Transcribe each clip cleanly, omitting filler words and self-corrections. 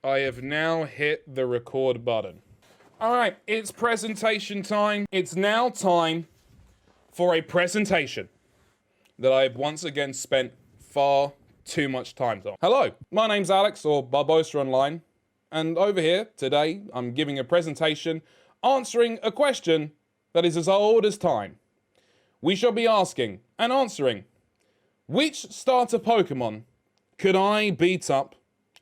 I have now hit the record button. Alright, it's presentation time. It's now time for a presentation that I've once again spent far too much time on. Hello, my name's Alex, or Barbosa Online, and over here today I'm giving a presentation answering a question that is as old as time. We shall be asking and answering, which starter Pokemon could I beat up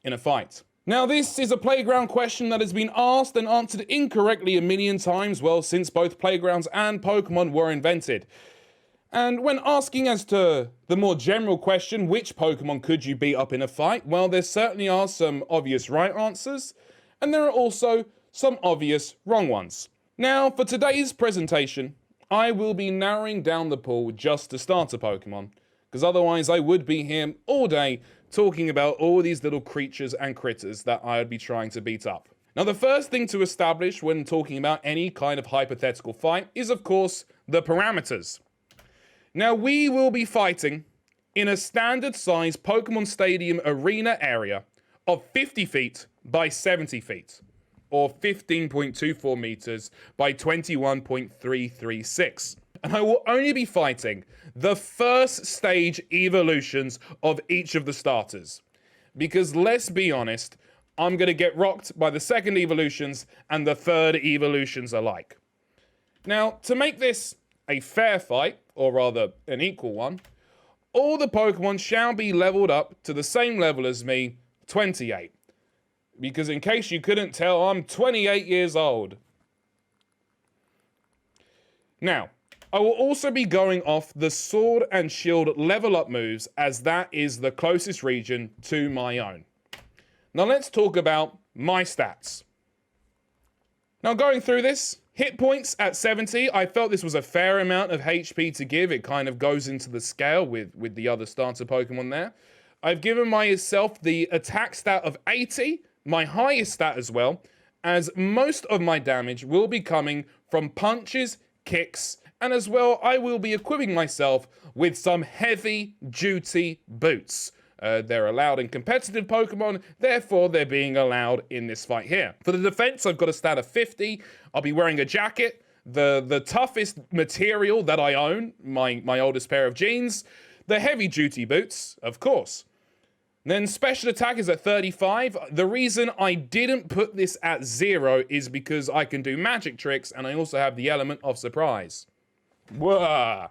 in a fight? Now, this is a playground question that has been asked and answered incorrectly a million times, well, since both playgrounds and Pokemon were invented. And when asking as to the more general question, which Pokemon could you beat up in a fight? Well, there certainly are some obvious right answers, and there are also some obvious wrong ones. Now, for today's presentation, I will be narrowing down the pool just to starter Pokemon, because otherwise I would be here all day talking about all these little creatures and critters that I would be trying to beat up. Now, the first thing to establish when talking about any kind of hypothetical fight is, of course, the parameters. Now, we will be fighting in a standard size Pokemon Stadium arena area of 50 feet by 70 feet, or 15.24 meters by 21.336. And I will only be fighting the first stage evolutions of each of the starters. Because let's be honest, I'm going to get rocked by the second evolutions and the third evolutions alike. Now, to make this a fair fight, or rather an equal one, all the Pokemon shall be leveled up to the same level as me, 28. Because in case you couldn't tell, I'm 28 years old. Now, I will also be going off the Sword and Shield level up moves, as that is the closest region to my own. Now let's talk about my stats. Now going through this, hit points at 70, I felt this was a fair amount of HP to give. It kind of goes into the scale with the other starter Pokemon there. I've given myself the attack stat of 80, my highest stat as well, as most of my damage will be coming from punches, kicks, and as well, I will be equipping myself with some heavy-duty boots. They're allowed in competitive Pokemon, therefore they're being allowed in this fight here. For the defense, I've got a stat of 50. I'll be wearing a jacket, the toughest material that I own, my oldest pair of jeans, the heavy-duty boots, of course. Then special attack is at 35. The reason I didn't put this at 0 is because I can do magic tricks, and I also have the element of surprise. Whoa.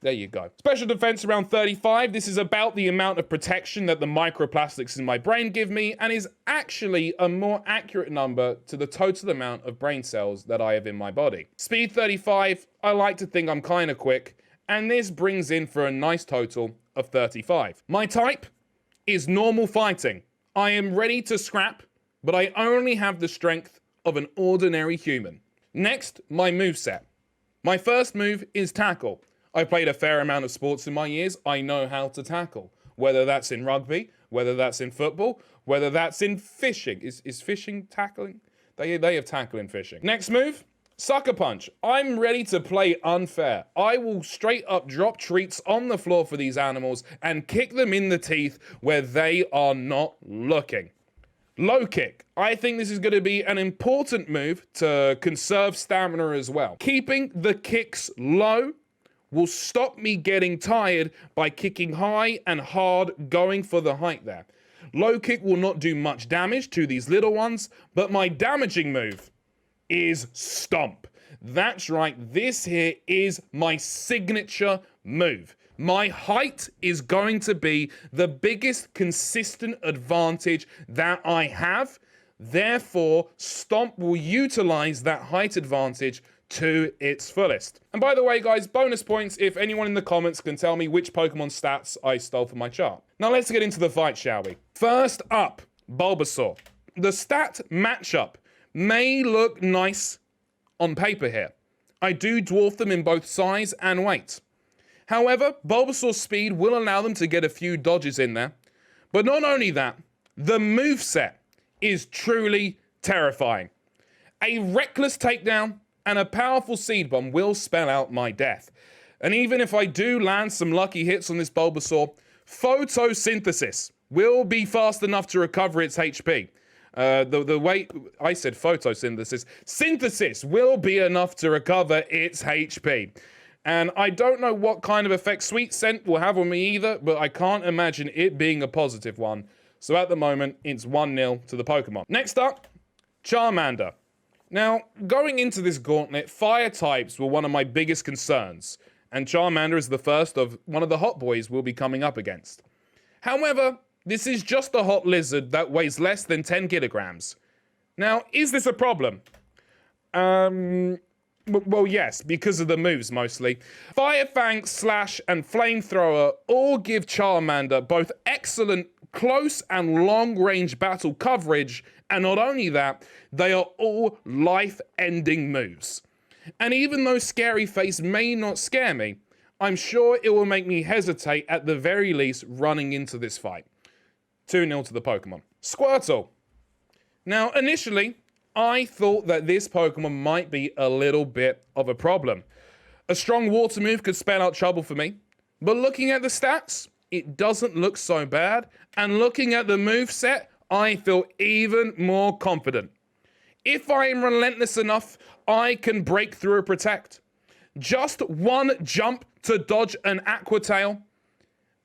There you go. Special defense around 35. This is about the amount of protection that the microplastics in my brain give me, and is actually a more accurate number to the total amount of brain cells that I have in my body. Speed 35. I like to think I'm kind of quick, and this brings in for a nice total of 35. My type is normal fighting. I am ready to scrap, but I only have the strength of an ordinary human. Next, my moveset. My first move is tackle. I played a fair amount of sports in my years. I know how to tackle. Whether that's in rugby, whether that's in football, whether that's in fishing. Is fishing tackling? They have tackle in fishing. Next move, sucker punch. I'm ready to play unfair. I will straight up drop treats on the floor for these animals and kick them in the teeth where they are not looking. Low kick. I think this is going to be an important move to conserve stamina as well. Keeping the kicks low will stop me getting tired by kicking high and hard, going for the height there. Low kick will not do much damage to these little ones, but my damaging move is stomp. That's right, this here is my signature move. My height is going to be the biggest consistent advantage that I have. Therefore, Stomp will utilize that height advantage to its fullest. And by the way, guys, bonus points if anyone in the comments can tell me which Pokemon stats I stole from my chart. Now let's get into the fight, shall we? First up, Bulbasaur. The stat matchup may look nice on paper here. I do dwarf them in both size and weight. However, Bulbasaur's speed will allow them to get a few dodges in there. But not only that, the moveset is truly terrifying. A reckless takedown and a powerful seed bomb will spell out my death. And even if I do land some lucky hits on this Bulbasaur, photosynthesis will be fast enough to recover its HP. The way I said photosynthesis, synthesis will be enough to recover its HP. And I don't know what kind of effect Sweet Scent will have on me either, but I can't imagine it being a positive one. So at the moment, it's 1-0 to the Pokemon. Next up, Charmander. Now, going into this gauntlet, fire types were one of my biggest concerns, and Charmander is the first of one of the hot boys we'll be coming up against. However, this is just a hot lizard that weighs less than 10 kilograms. Now, is this a problem? Well, yes, because of the moves, mostly. Fire Fang, Slash, and Flamethrower all give Charmander both excellent close and long-range battle coverage, and not only that, they are all life-ending moves. And even though Scary Face may not scare me, I'm sure it will make me hesitate at the very least running into this fight. 2-0 to the Pokemon. Squirtle. Now, initially, I thought that this Pokemon might be a little bit of a problem. A strong water move could spell out trouble for me, but looking at the stats, it doesn't look so bad, and looking at the moveset, I feel even more confident. If I am relentless enough, I can break through a Protect. Just one jump to dodge an Aqua Tail,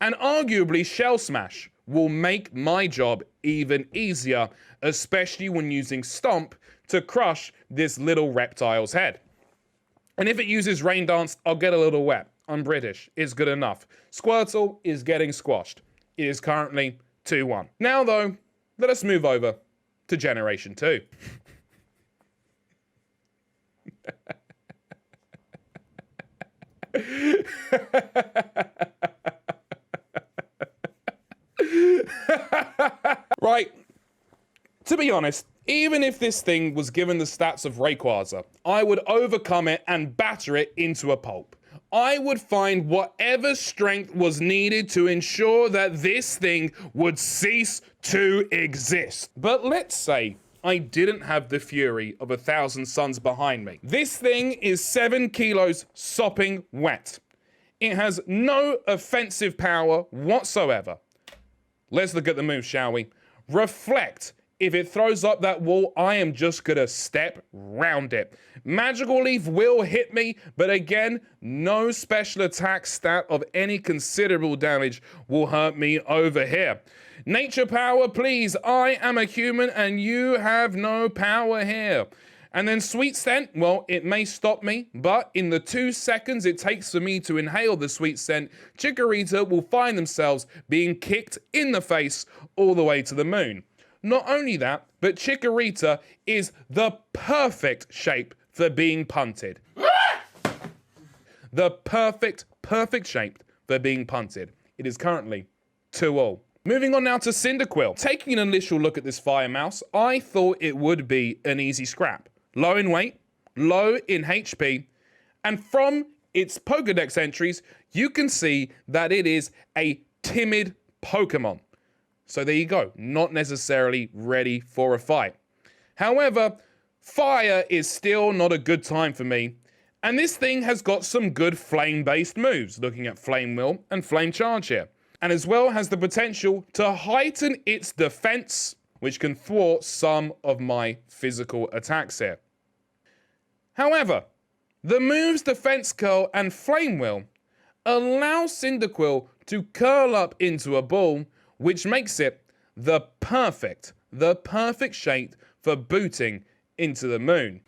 and arguably Shell Smash will make my job even easier, especially when using Stomp to crush this little reptile's head. And if it uses Rain Dance, I'll get a little wet. I'm British. It's good enough. Squirtle is getting squashed. It is currently 2-1. Now, though, let us move over to Generation 2. Right. To be honest, even if this thing was given the stats of Rayquaza, I would overcome it and batter it into a pulp. I would find whatever strength was needed to ensure that this thing would cease to exist. But let's say I didn't have the fury of 1,000 suns behind me. This thing is 7 kilos sopping wet. It has no offensive power whatsoever. Let's look at the move, shall we? Reflect. If it throws up that wall, I am just gonna step round it. Magical Leaf will hit me, but again, no special attack stat of any considerable damage will hurt me over here. Nature power, please. I am a human and you have no power here. And then Sweet Scent, well, it may stop me, but in the 2 seconds it takes for me to inhale the Sweet Scent, Chikorita will find themselves being kicked in the face all the way to the moon. Not only that, but Chikorita is the perfect shape for being punted. The perfect shape for being punted. It is currently 2-2. Moving on now to Cyndaquil. Taking an initial look at this fire mouse, I thought it would be an easy scrap. Low in weight, low in HP, and from its Pokédex entries, you can see that it is a timid Pokémon. So there you go, not necessarily ready for a fight. However, fire is still not a good time for me, and this thing has got some good flame-based moves, looking at Flame Wheel and Flame Charge here, and as well has the potential to heighten its defense, which can thwart some of my physical attacks here. However, the moves Defense Curl and Flame Wheel allow Cyndaquil to curl up into a ball, which makes it the perfect shape for booting into the moon.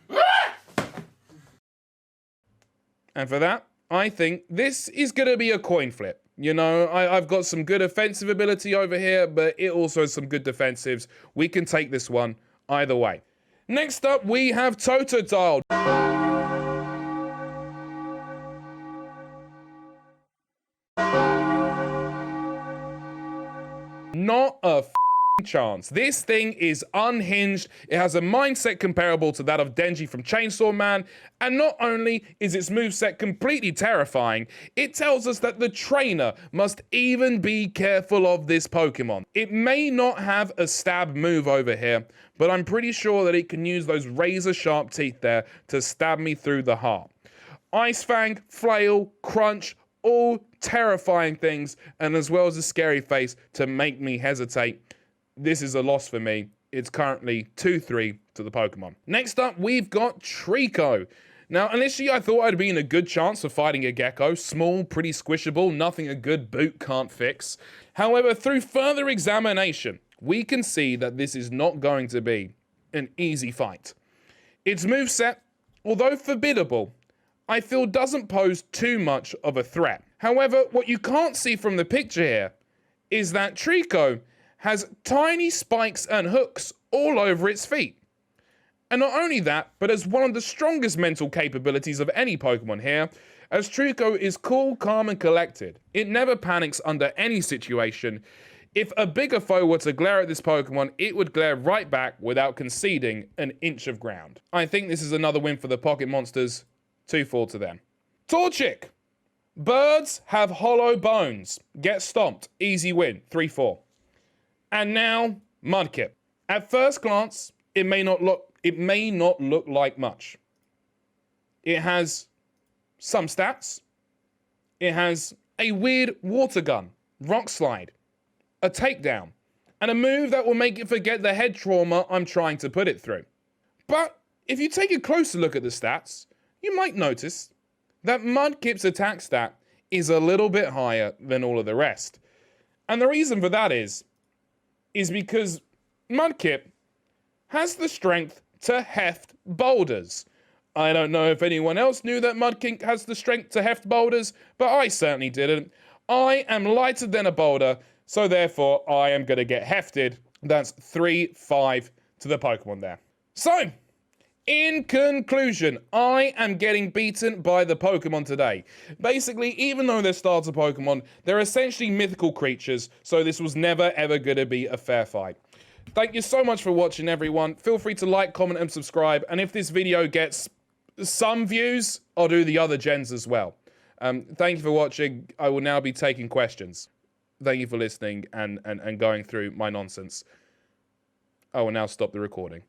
And for that, I think this is going to be a coin flip. You know, I've got some good offensive ability over here, but it also has some good defensives. We can take this one either way. Next up, we have Totodile. Not a chance. This thing is unhinged. It has a mindset comparable to that of Denji from Chainsaw Man, and not only is its moveset completely terrifying, it tells us that the trainer must even be careful of this Pokemon. It may not have a stab move over here, but I'm pretty sure that it can use those razor sharp teeth there to stab me through the heart. Ice Fang, Flail, Crunch, all terrifying things, and as well as a Scary Face to make me hesitate. This is a loss for me. It's currently 2-3 to the Pokemon. Next up, we've got Trico. Now, initially I thought I'd be in a good chance of fighting a Gecko. Small, pretty squishable, nothing a good boot can't fix. However, through further examination, we can see that this is not going to be an easy fight. Its moveset, although formidable, I feel doesn't pose too much of a threat. However, what you can't see from the picture here is that Trico has tiny spikes and hooks all over its feet. And not only that, but as one of the strongest mental capabilities of any Pokemon here, as Trico is cool, calm, and collected. It never panics under any situation. If a bigger foe were to glare at this Pokemon, it would glare right back without conceding an inch of ground. I think this is another win for the Pocket Monsters. 2-4 to them. Torchic. Birds have hollow bones. Get stomped. Easy win. 3-4. And now, Mudkip. At first glance, it may not look like much. It has some stats. It has a weird water gun, rock slide, a takedown, and a move that will make it forget the head trauma I'm trying to put it through. But if you take a closer look at the stats, you might notice that Mudkip's attack stat is a little bit higher than all of the rest. And the reason for that is because Mudkip has the strength to heft boulders. I don't know if anyone else knew that Mudkip has the strength to heft boulders, but I certainly didn't. I am lighter than a boulder, so therefore I am going to get hefted. That's 3-5 to the Pokemon there. So, in conclusion, I am getting beaten by the Pokemon today. Basically, even though they're starter Pokemon, they're essentially mythical creatures, so this was never ever going to be a fair fight. Thank you so much for watching, everyone. Feel free to like, comment, and subscribe. And if this video gets some views, I'll do the other gens as well. Thank you for watching. I will now be taking questions. Thank you for listening and going through my nonsense. I will now stop the recording.